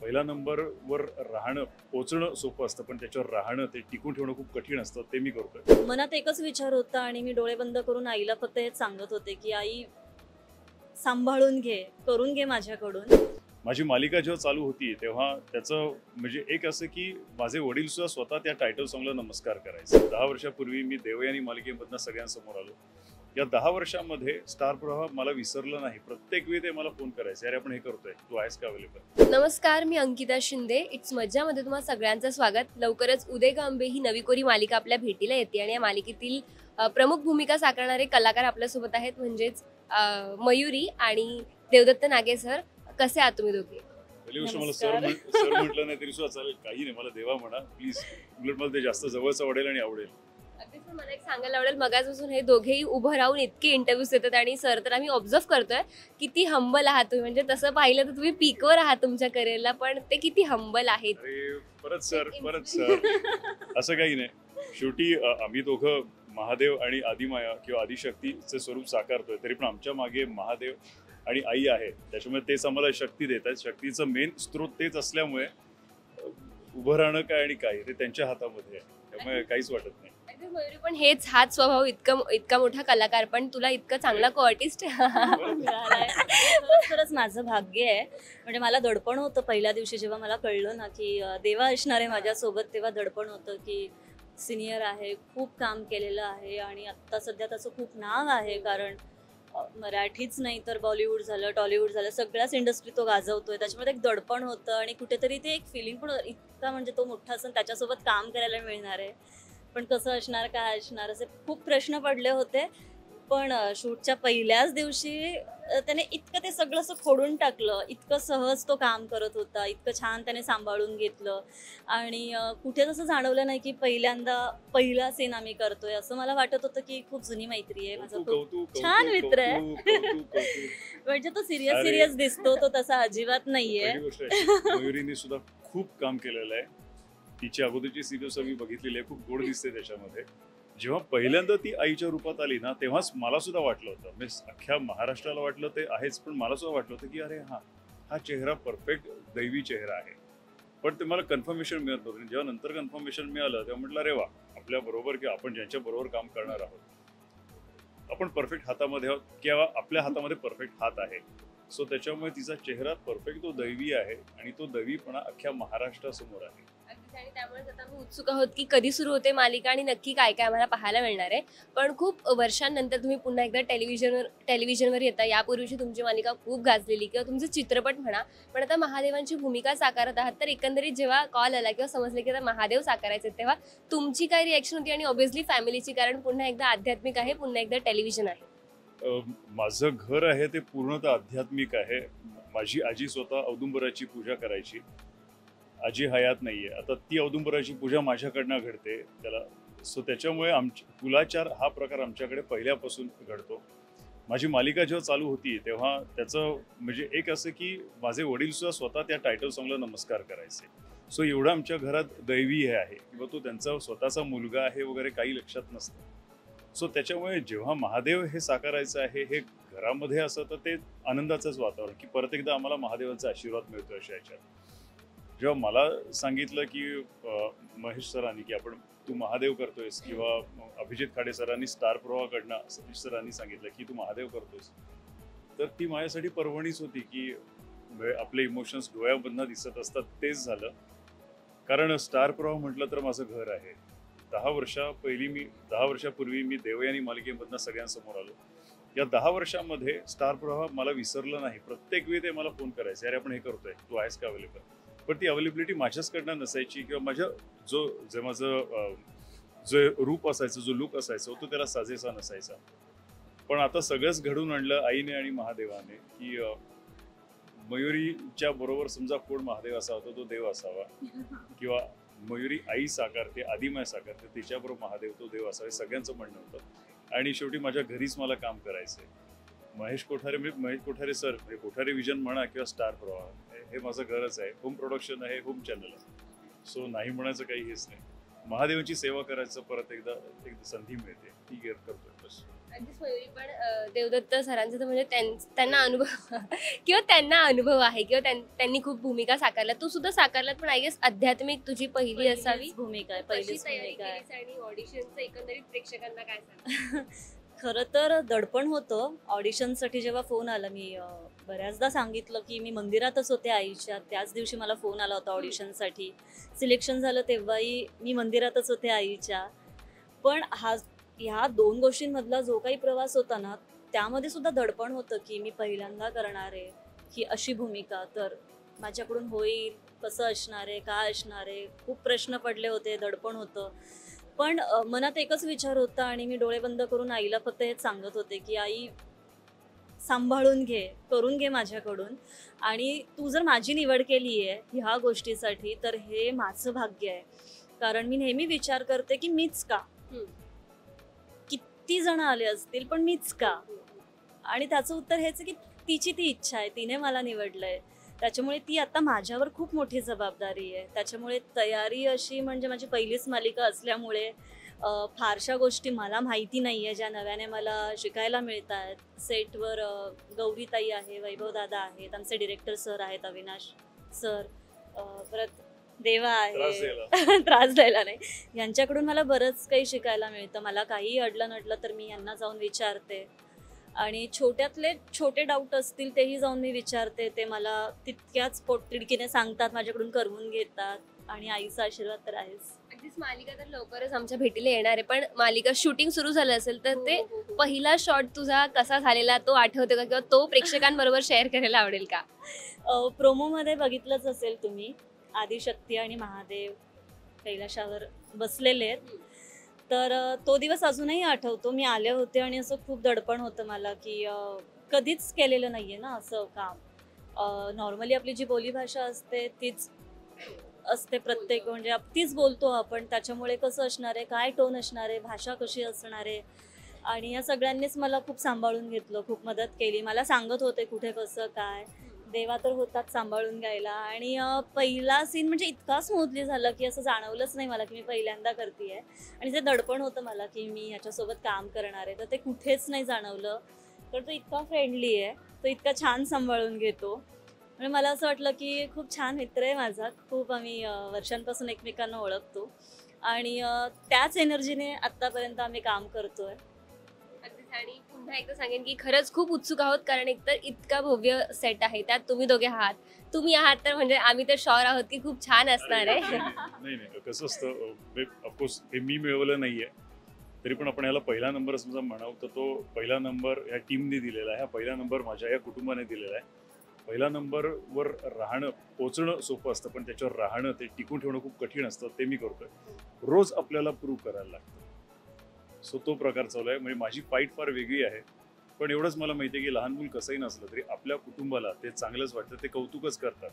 पहिला नंबरवर राहणं पोहोचणं सोपं असतं, पण त्याच्यावर राहणं ते टिकून ठेवणं खूप कठीण असतं. ते मी करतोय. मनात एकच विचार होता आणि मी डोळे बंद करून आईला फक्त हेच सांगत होते, की "आई, सांभाळून घे, करून घे माझ्याकडून." माझी मालिका जेव्हा चालू होती तेव्हा त्याचं म्हणजे एक असं की माझे वडील सुद्धा स्वतः त्या टायटल सॉंगला नमस्कार करायचे. 10 वर्षापूर्वी मी देवयानी मालिकेमधनं सगळ्यांसमोर आलो. या 10 वर्षामध्ये स्टार प्रवाह मला विसरलं नाही. प्रत्येक वेळी ते मला फोन करायचे, अरे आपण हे करतोय, तू आहेस का अवेलेबल? नमस्कार, मी अंकिता शिंदे. इट्स मज्जामध्ये तुम्हा सगळ्यांचं स्वागत. लवकरच उदय कांबे ही नवी कोरी मालिका आपल्या भेटीला येते आणि या मालिकेतील प्रमुख भूमिका साकारणारे कलाकार आपल्यासोबत आहेत, म्हणजेच मयुरी आणि देवदत्त नागे सर. कसे आहात तुम्ही दोघे? पहिली गोष्ट मला नमस्कार. सर म्हटलं नाही तरी सुद्धा चालेल, काही नाही, मला देवा म्हणा प्लीज. उलट मला ते जास्त जवळचं वाटेल आणि आवडेल. अगदीच मला एक सांगायला आवडेल, मगाचपासून हे दोघेही उभं राहून इतके इंटरव्ह्यूज देतात आणि सर तर आम्ही ऑब्झर्व करतोय किती हंबल आहात तुम्ही. म्हणजे तसं पाहिलं तर तुम्ही पीकवर आहात तुमच्या करिअरला, पण ते किती हंबल आहेत. अरे परत सर असं काही नाही. शेवटी आम्ही दोघं महादेव आणि आदिमाया किंवा आदिशक्तीचे स्वरूप साकारतोय, तरी पण आमच्या मागे महादेव आणि आई आहे. त्याच्यामुळे तेच आम्हाला शक्ती देत आहेत. शक्तीचं मेन स्त्रोत तेच असल्यामुळे उभं राहणं काय आणि काय ते त्यांच्या हातामध्ये आहे. त्यामुळे काहीच वाटत नाही. अगदी मयुरी, पण हेच हाच स्वभाव, इतका मोठा कलाकार पण तुला इतका चांगला को-आर्टिस्ट. मिळालाय. खरंच माझं भाग्य आहे. म्हणजे मला दडपण होतं पहिल्या दिवशी जेव्हा मला कळलं ना, की देवा असणार आहे माझ्यासोबत, तेव्हा दडपण होतं की सिनियर आहे, खूप काम केलेलं आहे आणि आत्ता सध्या त्याचं खूप नाव आहे. कारण मराठीच नाही तर बॉलिवूड झालं, टॉलिवूड झालं, सगळ्याच इंडस्ट्री तो गाजवतोय. त्याच्यामध्ये एक दडपण होतं आणि कुठेतरी ते एक फिलिंग पण इतका म्हणजे तो मोठा असून त्याच्यासोबत काम करायला मिळणार आहे. पण कसं असणार, काय असणार, असे खूप प्रश्न पडले होते. पण शूटच्या पहिल्याच दिवशी त्याने इतकं ते सगळं असं खोडून टाकलं, इतकं सहज तो काम करत होता, इतकं छान त्याने सांभाळून घेतलं आणि कुठेच असं जाणवलं नाही की पहिला सीन आम्ही करतोय. असं मला वाटत होतं की खूप जुनी मैत्री आहे, माझा खूप छान मित्र आहे. म्हणजे तो सिरियस अरे. सिरियस दिसतो, तो तसा अजिबात नाहीये. पहिली गोष्ट अशी, मयुरीने सुद्धा खूप काम केलेलं आहे. तिची अगोदरची सिरियस मी बघितलेली आहे, खूप गोड दिसते त्याच्यामध्ये. जेव्हा पहिल्यांदा ती आईच्या रूपात आली ना, तेव्हाच मला सुद्धा वाटलं होतं, म्हणजे अख्ख्या महाराष्ट्राला वाटलं ते आहेच, पण मला सुद्धा वाटलं होतं की अरे हा चेहरा परफेक्ट दैवी चेहरा आहे. पण ते मला कन्फर्मेशन मिळत नव्हतं. जेव्हा नंतर कन्फर्मेशन मिळालं तेव्हा म्हटलं अरे वा, आपल्या बरोबर किंवा आपण ज्यांच्या बरोबर काम करणार आहोत आपण परफेक्ट हातामध्ये आहोत किंवा आपल्या हातामध्ये परफेक्ट हात आहे. सो त्याच्यामुळे तिचा चेहरा परफेक्ट तो दैवी आहे आणि तो दैवीपणा अख्ख्या महाराष्ट्रासमोर आहे. अगदीच, आणि त्यामुळेच आता आम्ही उत्सुक आहोत की कधी सुरू होते मालिका आणि नक्की काय काय आम्हाला पाहायला मिळणार आहे. पण खूप वर्षांनंतर तुम्ही पुन्हा एकदा टेलिव्हिजनवर येता. यापूर्वीची तुमची मालिका खूप गाजलेली किंवा तुमचे चित्रपट म्हणा, पण आता महादेवांची भूमिका साकारत आहात. तर एकंदरीत जेव्हा कॉल आला किंवा समजले की आता महादेव साकारायचे, तेव्हा तुमची काय रिॲक्शन होती आणि ऑब्व्हियसली फॅमिलीची, कारण पुन्हा एकदा आध्यात्मिक आहे, पुन्हा एकदा टेलिव्हिजन आहे. माझं घर आहे ते पूर्णतः आध्यात्मिक आहे. माझी आजी स्वतः औदुंबराची पूजा करायची. आजी हयात नाहीये आता, ती औदुंबराची पूजा माझ्याकडनं घडते त्याला. सो त्याच्यामुळे कुलाचार हा प्रकार आमच्याकडे पहिल्यापासून घडतो. माझी मालिका जेव्हा चालू होती तेव्हा त्याचं म्हणजे एक असं की माझे वडील सुद्धा स्वतः त्या टायटल सॉंगला नमस्कार करायचे. सो एवढं आमच्या घरात दैवी हे आहे किंवा तो त्यांचा स्वतःचा मुलगा आहे वगैरे काही लक्षात नसतं. सो त्याच्यामुळे जेव्हा महादेव हे साकारायचं आहे हे घरामध्ये असं, तर ते आनंदाचंच वातावरण की परत एकदा आम्हाला महादेवांचा आशीर्वाद मिळतो अशा ह्याच्यात. जेव्हा मला सांगितलं की महेश सरांनी की तू महादेव करतोयस किंवा अभिजित खाडे सरांनी स्टार प्रवाहाकडनं सतीश सरांनी सांगितलं की तू महादेव करतोयस, तर ती माझ्यासाठी पर्वणीच होती की आपले इमोशन्स डोळ्यामधनं दिसत असतात तेच झालं. कारण स्टार प्रवाह म्हटलं तर माझं घर आहे. 10 वर्षापूर्वी मी देवयानी मालिकेमधनं सगळ्यांसमोर आलो. या 10 वर्षामध्ये स्टार प्रवाह मला विसरलं नाही. प्रत्येक वेळी ते मला फोन करायचे, अरे आपण हे करतोय, तू आहेस का अवेलेबल? पण ती अवेलेबिलिटी माझ्याचकडनं नसायची किंवा माझं जे रूप असायचं, जो लुक असायचा तो त्याला साजेसा नसायचा. पण आता सगळंच घडून आणलं आईने आणि महादेवाने की मयुरीच्या बरोबर समजा कोण महादेव असा होता तो देव असावा किंवा मयुरी आई साकारते, आदिमाय साकारते, तिच्याबरोबर महादेव तो देव असावे, सगळ्यांचं म्हणणं होतं. आणि शेवटी माझ्या घरीच मला काम करायचंय. महेश कोठारे सर, म्हणजे कोठारे विजन म्हणा किंवा स्टार प्रवाह, हे माझं घरच आहे. होम प्रोडक्शन आहे, होम चॅनल आहे. सो नाही म्हणायचं काही हेच नाही. महादेवांची सेवा करायचं परत एकदा संधी मिळते ती करतोय बस. अगदीच मयुरी, पण देवदत्त सरांचं तर म्हणजे त्यांना अनुभव किंवा त्यांना अनुभव आहे किंवा त्यांनी खूप भूमिका साकारल्या, तू सुद्धा साकारलात, पण आय गेस आध्यात्मिक तुझी पहिली असावी भूमिका आहे, कशी पहिलीच तयारी भूमिका आहे. केलीस आणि ऑडिशनचं एकंदरीत प्रेक्षकांना काय सांग? खरं तर दडपण होतं ऑडिशनसाठी. जेव्हा फोन आला, मी बऱ्याचदा सांगितलं की मी मंदिरातच होते आईच्या, त्याच दिवशी मला फोन आला होता ऑडिशनसाठी. सिलेक्शन झालं तेव्हाही मी मंदिरातच होते आईच्या. पण ह्या 2 गोष्टींमधला जो काही प्रवास होता ना, त्यामध्ये सुद्धा दडपण होतं की मी पहिल्यांदा करणार आहे की अशी भूमिका, तर माझ्याकडून होईल, कसं असणार आहे, काय असणार आहे, खूप प्रश्न पडले होते, दडपण होतं. पण मनात एकच विचार होता आणि मी डोळे बंद करून आईला फक्त हेच सांगत होते की आई, सांभाळून घे, करून घे माझ्याकडून, आणि तू जर माझी निवड केली आहे ह्या गोष्टीसाठी तर हे माझं भाग्य आहे. कारण मी नेहमी विचार करते की मीच का, किती जण आले असतील पण मीच का. आणि त्याचं उत्तर हेच आहे की तिची ती इच्छा आहे, तिने मला निवडलंय, त्याच्यामुळे ती आता माझ्यावर खूप मोठी जबाबदारी आहे. त्याच्यामुळे तयारी अशी म्हणजे माझी पहिलीच मालिका असल्यामुळे फारशा गोष्टी मला माहिती नाही आहे, ज्या नव्याने मला शिकायला मिळत आहेत. सेटवर गौरीताई आहे, वैभव दादा आहेत, आमचे डिरेक्टर सर आहेत, अविनाश सर, परत देवा आहे त्रास द्यायला नाही, यांच्याकडून मला बरंच काही शिकायला मिळतं. मला काही अडलं नडलं तर मी यांना जाऊन विचारते, आणि छोट्यातले छोटे डाऊट असतील तेही जाऊन मी विचारते. ते मला तितक्याच पोटतिडकीने सांगतात, माझ्याकडून करवून घेतात, आणि आईचा आशीर्वाद तर आहेच. अगदीच मालिका तर लवकरच आमच्या भेटीला येणार आहे, पण मालिका शूटिंग सुरू झालं असेल तर ते पहिला शॉट तुझा कसा झालेला तो आठवतो का, किंवा तो प्रेक्षकांबरोबर शेअर करायला आवडेल का? प्रोमोमध्ये बघितलंच असेल तुम्ही, आदिशक्ती आणि महादेव कैलाशावर बसलेले आहेत. तर तो दिवस अजूनही आठवतो. मी आले होते आणि असं खूप दडपण होतं मला की कधीच केलेलं नाही आहे ना असं काम. नॉर्मली आपली जी बोलीभाषा असते तीच असते प्रत्येक, म्हणजे तीच बोलतो आपण. त्याच्यामुळे कसं असणार आहे, काय टोन असणार आहे, भाषा कशी असणार आहे, आणि या सगळ्यांनीच मला खूप सांभाळून घेतलं, खूप मदत केली. मला सांगत होते कुठे कसं काय. देवा तर होतात सांभाळून घ्यायला. आणि पहिला सीन म्हणजे इतका स्मूथली झाला की असं जाणवलंच नाही मला की मी पहिल्यांदा करते. आणि जे दडपण होतं मला की मी ह्याच्यासोबत काम करणार आहे, तर ते कुठेच नाही जाणवलं. तर तो इतका फ्रेंडली आहे, तो इतका छान सांभाळून घेतो. म्हणजे मला असं वाटलं की खूप छान मित्र आहे माझा, खूप आम्ही वर्षांपासून एकमेकांना ओळखतो, आणि त्याच एनर्जीने आत्तापर्यंत आम्ही काम करतोय. आणि पुन्हा एकदा सांगेन की खरंच खूप उत्सुक आहोत, कारण एकतर इतका भव्य सेट आहे, त्यात तुम्ही दोघे आहात, तुम्ही आहात, तर म्हणजे आम्ही तर शॉर आहोत की खूप छान असणार आहे. नाही कसं असतं, ऑफकोर्स हे मी मिळवलं नाहीये, तरी पण आपण ह्याला पहिला नंबर समजा म्हणावं तर तो पहिला नंबर ह्या टीमने दिलेला आहे, हा पहिला नंबर माझ्या या कुटुंबाने दिलेला आहे. पहिला नंबरवर राहणं, पोचणं सोपं असतं, पण त्याच्यावर राहणं, ते टिकून ठेवणं खूप कठीण असतं. ते मी करतोय. रोज आपल्याला प्रूव्ह करायला लागतं. सो तो प्रकार चालू आहे. म्हणजे माझी फाईट फार वेगळी आहे, पण एवढंच मला माहिती आहे की लहान मूल कसंही नसलं तरी आपल्या कुटुंबाला ते चांगलंच वाटतं, ते कौतुकच करतात.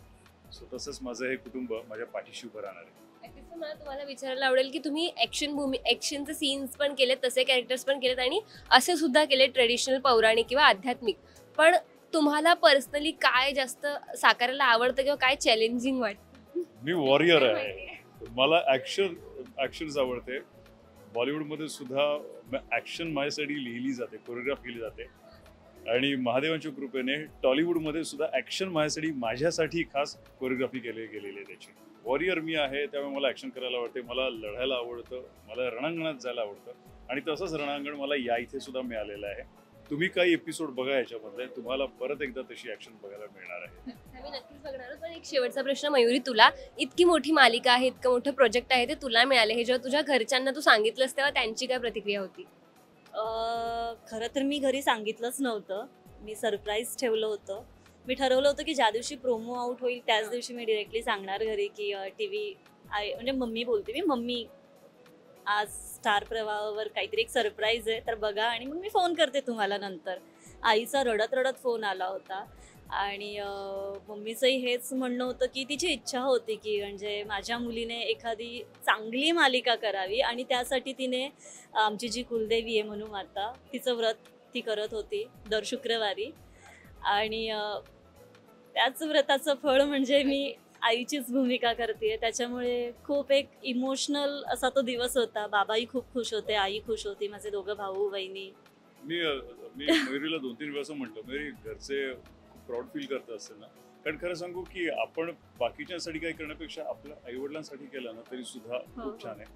सो तसंच माझं हे कुटुंब माझ्या पाठीशी उभं राहणार आहे. मला तुम्हाला विचारायला आवडेल की तुम्ही ऍक्शनचे सीन्स पण केलेत, तसे कॅरेक्टर्स पण केलेत, आणि असे सुद्धा केले ट्रेडिशनल, पौराणिक किंवा आध्यात्मिक. पण तुम्हाला पर्सनली काय जास्त साकारायला आवडतं किंवा काय चॅलेंजिंग वाटतं? मी वॉरियर आहे, मला ऍक्शन्स आवडते. बॉलिवूडमध्ये सुद्धा ऍक्शन माझ्यासाठी लिहिली जाते, कोरिओग्राफ केली जाते, आणि महादेवांच्या कृपेने टॉलिवूडमध्ये सुद्धा ऍक्शन माझ्यासाठी खास कोरिओग्राफी गेलेली आहे त्याची. वॉरियर मी आहे, त्यामुळे मला ऍक्शन करायला आवडते, मला लढायला आवडतं, मला रणांगणात जायला आवडतं, आणि तसंच रणांगण मला या इथे सुद्धा मिळालेलं आहे. तुम्ही काही एपिसोड बघा याच्यामधले, तुम्हाला परत एकदा तशी ऍक्शन बघायला मिळणार आहे. मी नक्कीच बघणार आहोत. पण एक शेवटचा प्रश्न मयुरी, तुला इतकी मोठी मालिका आहे, इतकं मोठं प्रोजेक्ट आहे, ते तुला मिळाले, हे जेव्हा तुझ्या घरच्यांना तू सांगितलंस तेव्हा त्यांची काय प्रतिक्रिया होती? खरं तर मी घरी सांगितलंच नव्हतं, मी सरप्राईज ठेवलं होतं. मी ठरवलं होतं की ज्या दिवशी प्रोमो आउट होईल त्याच दिवशी मी डिरेक्टली सांगणार घरी की टीव्ही म्हणजे मम्मी बोलते, मी मम्मी आज स्टार प्रवाहावर काहीतरी एक सरप्राईज आहे, तर बघा, आणि मग मी फोन करते तुम्हाला नंतर. आईचा रडत रडत फोन आला होता, आणि मम्मीचंही हेच म्हणणं होतं की तिची इच्छा होती की म्हणजे माझ्या मुलीने एखादी चांगली मालिका करावी, आणि त्यासाठी तिने आमची जी कुलदेवी आहे म्हणू माता, तिचं व्रत ती करत होती दर शुक्रवारी. आणि त्याच व्रताचं फळ म्हणजे मी आईचीच भूमिका करते, त्याच्यामुळे खूप एक इमोशनल असा तो दिवस होता. बाबाही खूप खुश होते, आई खुश होती, माझे दोघं भाऊ बहिणी. मी मयुरीला 2-3 वेळा असं म्हटलं, मयुरी घरचे खूप प्राऊड फील करत असतील ना, कारण खरं सांगू की आपण बाकीच्यांसाठी काही करण्यापेक्षा आपल्या आईवडिलांसाठी केलं ना तरी सुद्धा खूप छान आहे.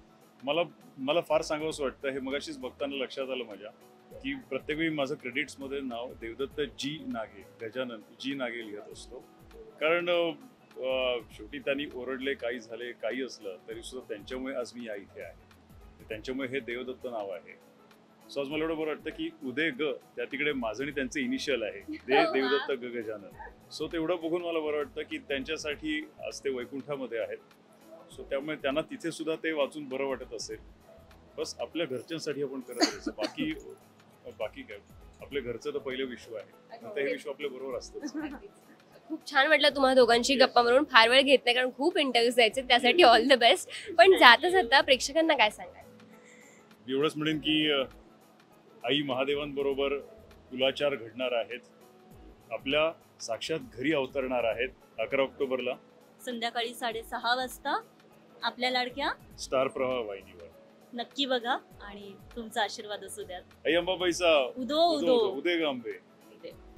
मला फार सांगावंसं वाटतं, हे मगाशीच बघताना लक्षात आलं माझ्या, की प्रत्येक वेळी माझं क्रेडिट्समध्ये नाव देवदत्त जी नागे, गजानन जी नागे लिहत असतो. कारण शेवटी त्यांनी ओरडले, काही झाले, काही असलं तरी सुद्धा त्यांच्यामुळे आज मी या इथे आहे, त्यांच्यामुळे हे देवदत्त नाव आहे. सो आज मला एवढं बरं वाटतं की उदय ग त्या तिकडे माझं आणि त्यांचे इनिशियल आहे, देवदत्त ग गजानन. सो तेवढं बघून मला बरं वाटतं की त्यांच्यासाठी आज ते वैकुंठामध्ये आहेत. सो त्यामुळे त्यांना तिथे सुद्धा ते वाचून बरं वाटत असेल. बस आपल्या घरच्यांसाठी आपण करत राहायचं, बाकी काय, आपल्या घरचं तर पहिलं विश्व आहे, तर हे विश्व आपल्या बरोबर असतं. खूप छान वाटलं तुम्हाला दोघांशी गप्पा मारून. फार वेळ घेत नाही कारण खूप इंटरव्ह्यूज द्यायचे, त्यासाठी ऑल द बेस्ट. पण जाता जाता प्रेक्षकांना काय सांगाल? मी एवढंच म्हणेन की आई महादेवांबरोबर कुलाचार घडणार आहेत, आपल्या साक्षात घरी अवतरणार आहेत 11 ऑक्टोबरला संध्याकाळी 6:30 वाजता आपल्या लाडक्या स्टार प्रवाह वाहिनीवर. नक्की बघा आणि तुमचा आशीर्वाद असू द्या. आई अंबाबाईचा उदो उदो. उदय गांबे.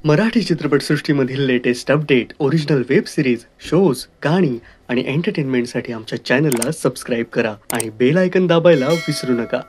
मराठी चित्रपटसृष्टीमधील latest update, original web series, shows, गाणी आणि एंटरटेनमेंटसाठी आमच्या चॅनलला सबस्क्राईब करा आणि बेल आयकॉन दाबायला विसरू नका.